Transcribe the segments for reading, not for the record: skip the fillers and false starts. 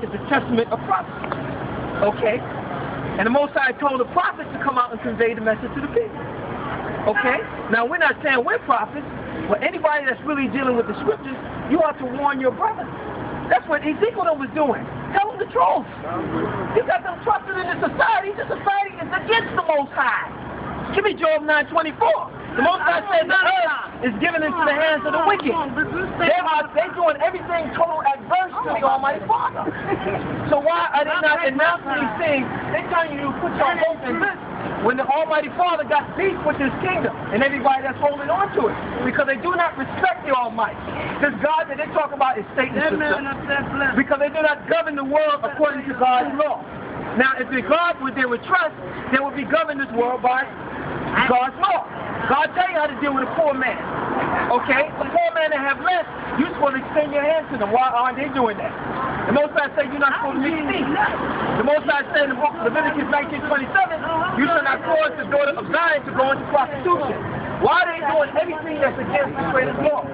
is the testament of prophecy. Okay? And the Most High told the prophets to come out and convey the message to the people. Okay? Now, we're not saying we're prophets, but anybody that's really dealing with the scriptures, you ought to warn your brothers. That's what Ezekiel was doing. Tell them the truth. You got them trusted in the society. The society is against the Most High. Give me Job 9:24. The Most High said the earth is given into the hands of the wicked. They're doing everything total adverse to the Almighty Father. So why are they not announcing these things? They're telling you to put your hope in this when the Almighty Father got peace with His kingdom and everybody that's holding on to it, because they do not respect the Almighty. This God that they talk about is Satan's system, because they do not govern the world according to God's law. Now, if the God they would trust, they would be governed this world by God's law. God tell you how to deal with a poor man. Okay? A poor man that have less, you're supposed to extend your hand to them. Why aren't they doing that? The Most High said you're not supposed to mix things. The Most High said in the book of Leviticus 19:27, you shall not cause the daughter of Zion to go into prostitution. Why are they doing everything that's against the Creator's law?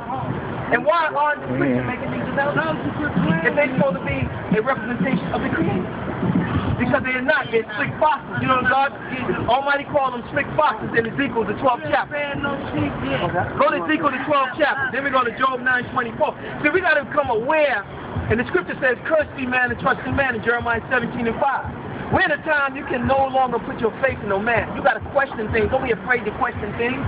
And why aren't the preachers making these announcements if they're supposed to be a representation of the Creator? Because they're not. They're slick foxes. You know, God Almighty called them slick foxes in Ezekiel, the 12th chapter. Go to Ezekiel, the 12th chapter. Then we go to Job 9:24. See, we got to become aware. And the scripture says, "Cursed be man and trust in man," in Jeremiah 17:5. We're in a time you can no longer put your faith in no man. You got to question things. Don't be afraid to question things.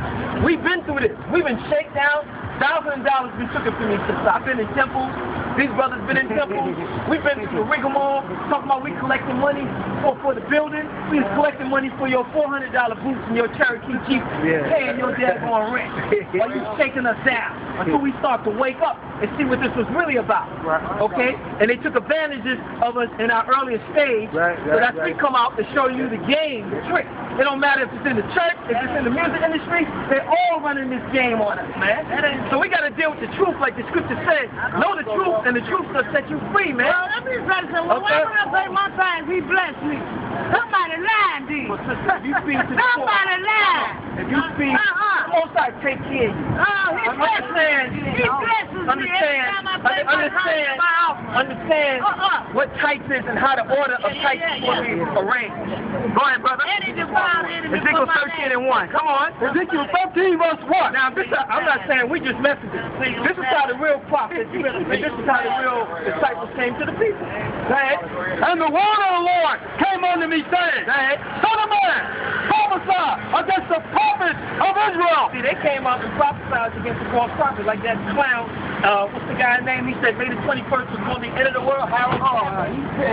We've been through this. We've been shaken down. $1,000 been taken from me since I've been in temples. These brothers been in temples. We've been through the rigmarole. Talking about we collecting money for the building. We was collecting money for your $400 boots and your Cherokee Jeep, paying your daggone rent. While you shaking us down until we start to wake up and see what this was really about. Okay? And they took advantages of us in our earlier stage. So that's we come out to show you the game, the trick. It don't matter if it's in the church, if it's in the music industry, they're all running this game on us, man. So we got to deal with the truth like the scripture says. Know the truth, and the truth will set you free, man. Well, let me say something. When I pay my tithes, He bless me. Somebody lying, dude. Well, sister, if you speak to the Somebody lying. If you speak, the Most High take care of you. He blesses me. He blesses me every time I pay my tithes in my offering. Understand what types is and how the order of types will be arranged. Go ahead, brother. Ezekiel 13:1. Come on. Ezekiel 13 verse 1. Now, I'm not saying we just messengers. This is how the real prophets, and this is how the real disciples came to the people. Go ahead. And the word of the Lord came unto me saying, Son of man, prophesy against the prophets of Israel. See, they came out and prophesied against the false prophets, like that clown. What's the guy's name? He said May the 21st was going to be the end of the world. Harold Hall.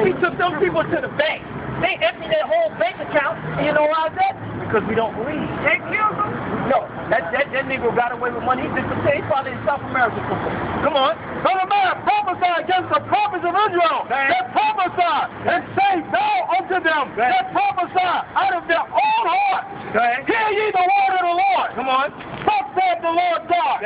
He took them people to the bank. They emptied their whole bank account. And you know why that? Because we don't believe. They killed them? No. That nigga got away with money. He disappeared. He's probably in South America. Come on. Son of man, prophesy against the prophets of Israel. That prophesy and say thou unto them. That prophesy out of their own heart. Hear ye the word of the Lord. Come on. Thus saith the Lord God.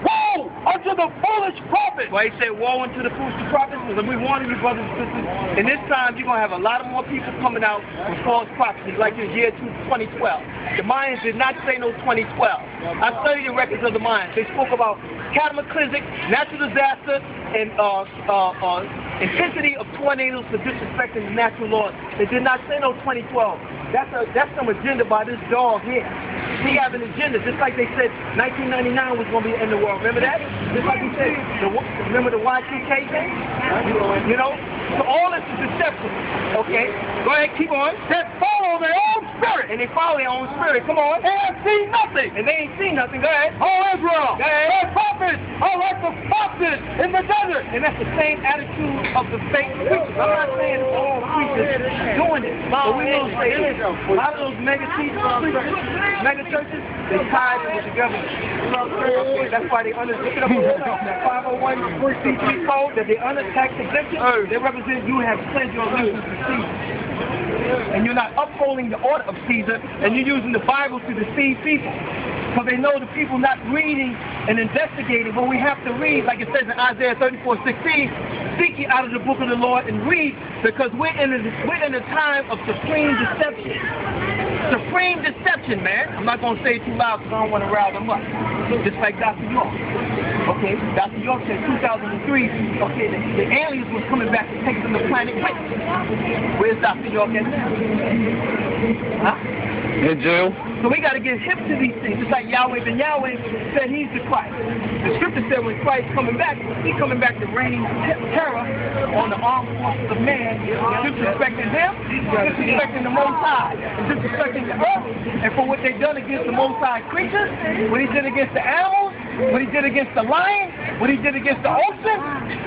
Woe unto the foolish prophets. Why he said woe unto the foolish prophets? Because we warning you, brothers and sisters, in this time you're going to have a lot of more people coming out with false prophecies like in the year 2012. The Mayans did not say no 2012. I studied the records of the Mayans. They spoke about cataclysmic, natural disaster, and intensity of tornadoes for disrespecting the natural laws. They did not say no 2012. That's some agenda by this dog here. He have an agenda, just like they said 1999 was going to be the end of the world. Remember that? Just like he said, remember the Y2K thing? You know? So all this is deception. Okay? Go ahead, keep on. That follow their own spirit. And they follow their own spirit. Come on. They ain't seen nothing. And they ain't seen nothing. Go ahead. Oh, Israel. Go ahead. Their prophets are like the foxes in the desert. And that's the same attitude of the fake preachers. I'm not saying all preachers doing it. But we will say it. A lot of those mega churches, they tied in with the government. Okay, that's why they under that 501c3 code that they under tax exemption. They represent you have pledged your allegiance to Caesar. And you're not upholding the order of Caesar, and you're using the Bible to deceive people. Because they know the people not reading and investigating, but we have to read, like it says in Isaiah 34:16, seek ye out of the book of the Lord and read, because we're in a time of supreme deception. Supreme deception, man. I'm not going to say it too loud because I don't want to rile them up. Just like Dr. York. Okay, Dr. York said 2003, okay, the aliens was coming back to take them to planet Witch. Where's Dr. York at now? Huh? In jail. So we got to get hip to these things. Just like Yahweh ben Yahweh said he's the Christ. The scripture said when Christ coming back, he's coming back to reign terror on the armed forces of man, disrespecting him, disrespecting the Most High, and disrespecting the earth. And for what they've done against the Most High creatures, what he did against the animals, what he did against the lion, what he did against the ocean,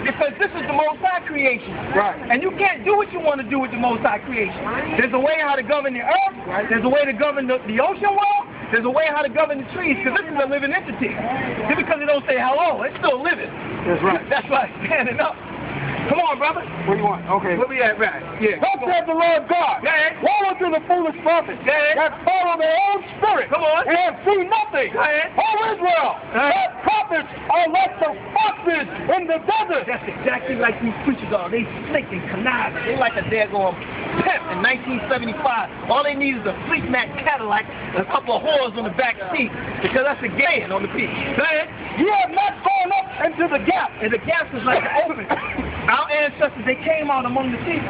because this is the Most High creation. Right. And you can't do what you want to do with the Most High creation. There's a way how to govern the earth, there's a way to govern the ocean world, there's a way how to govern the trees, because this is a living entity. Just because it don't say hello, it's still living. That's right. That's why it's standing up. Come on, brother. What do you want? Okay. Where we at, right? Yeah. Thus said the Lord God. Yeah. Woe unto the foolish prophets that follow their own spirit. Come on. And see nothing. Yeah. O Israel, their prophets are like the foxes in the desert. That's exactly like these preachers are. They snake and conniving. They like a daggone pimp in 1975. All they need is a fleet Mac Cadillac and a couple of whores on the back seat, because that's a gain on the piece. You have not gone up into the gap. And the gap is like open. Our ancestors, they came out among the people.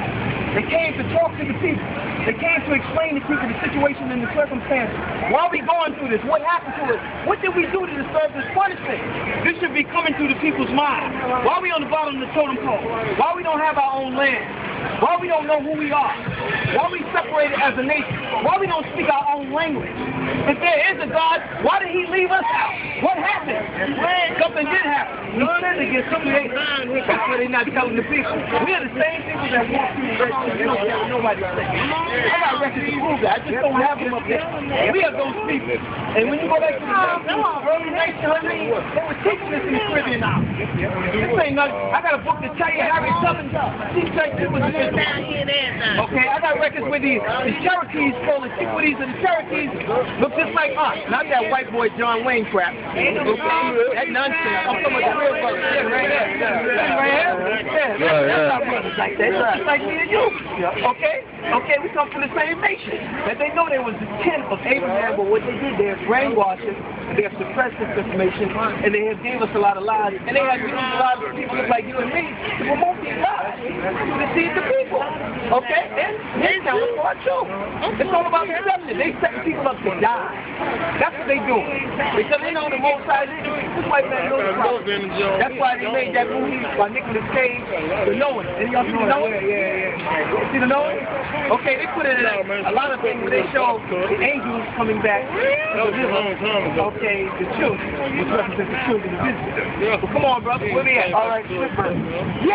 They came to talk to the people. They came to explain to people the situation and the circumstances. Why are we going through this? What happened to us? What did we do to deserve this punishment? This should be coming through the people's minds. Why are we on the bottom of the totem pole? Why we don't have our own land? Why we don't know who we are? Why we separated as a nation? Why we don't speak our own language? If there is a God, why did he leave us out? What happened? Something did happen. We sinned against him. That's why they're not telling the people. We are the same people that walk through the earth. You don't care what nobody says. I got records to prove that. I just don't have them up there. We are those people. And when you go back to the early 1900s, they were teaching this in the Caribbean now. This ain't nothing. I got a book to tell you Harry Tubman. She said it was okay, I got records with the Cherokees, called Antiquities of the Cherokees, look just like us. Not that white boy John Wayne crap. Okay, that nonsense. I'm talking about the real brothers. Yeah, right there. Right here? Yeah, that's our brothers like that. Just like me and you. Okay? Okay, we come from the same nation. But they know there was the kin of Abraham, but what they did, they have brainwashed us, they have suppressed this information, and they have gave us a lot of lies. And they have used a lot of people like you and me to promote these lies, to deceive the people. Okay? And they tell us what too. It's all about deception. They set people up to die. That's what they do. Because they know the Most High. This white man knows the problem. That's why they made that movie by Nicolas Cage, The Knowing. Did y'all see The Knowing? Yeah. See The Knowing? Okay, they put in a lot of things where they show the angels coming back. Okay, the children, which represents the children of Israel. Well, come on, brother. Where we at? All right, You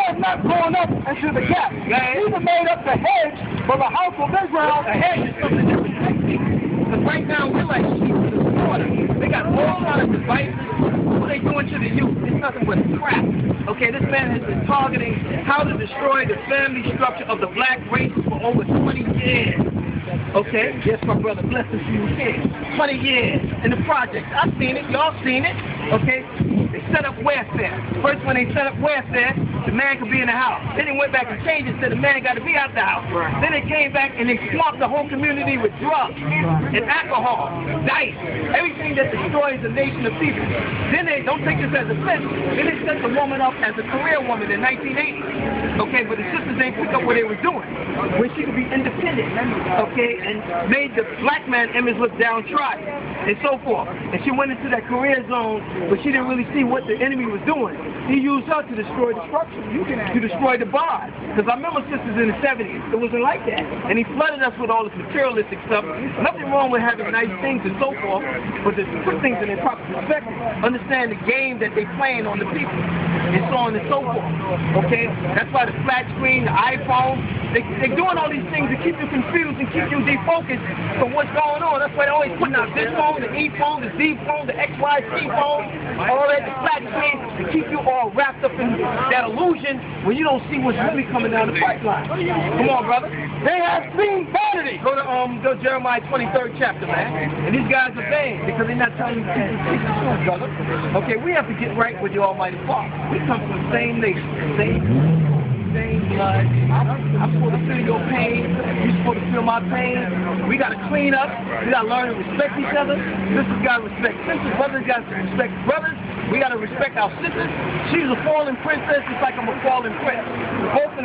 have not gone up into the gap. Neither made up the hedge for the house of Israel. The hedge is something different. Because right now we're like sheep to the slaughter. They got all kinds of devices. What they doing to the youth? It's nothing but crap. Okay, this man has been targeting how to destroy the family structure of the black race for over 20 years. Okay, yes, my brother, blessings to you here. 20 years in the project. I've seen it, y'all seen it. Okay, they set up welfare. First, when they set up welfare, the man could be in the house. Then they went back and changed it, said the man got to be out the house. Then they came back and they swamped the whole community with drugs and alcohol, dice, everything that destroys a nation of people. Then they don't take this as a fence. Then they set the woman up as a career woman in 1980. Okay, but the sisters ain't pick up what they were doing when she could be independent. Okay, and made the black man image look downtrodden and so forth. And she went into that career zone, but she didn't really see what the enemy was doing. He used her to destroy the structure, to destroy the bars. Because I remember sisters in the 70s, it wasn't like that. And he flooded us with all this materialistic stuff. Nothing wrong with having nice things and so forth, but to put things in their proper perspective. Understand the game that they're playing on the people, and so on and so forth. Okay? That's why the flat screen, the iPhone, they're doing all these things to keep you confused and keep you defocused from what's going on. That's why they're always putting out this phone, the E phone, the Z phone, the XYZ phone, all that, the flat screen, to keep you all wrapped up in that illusion when you don't see what's really coming down the pipeline. Come on, brother. They have seen vanity. Go to Jeremiah 23rd chapter, man. And these guys are vain because they're not telling you the truth, brother. Okay, we have to get right with the Almighty Father. We come from the same nation, same blood. I'm supposed to feel your pain. You're supposed to feel my pain. We got to clean up. We got to learn to respect each other. Sisters got to respect sisters. Brothers got to respect brothers. We got to respect our sister. She's a fallen princess just like I'm a fallen prince. We're both in the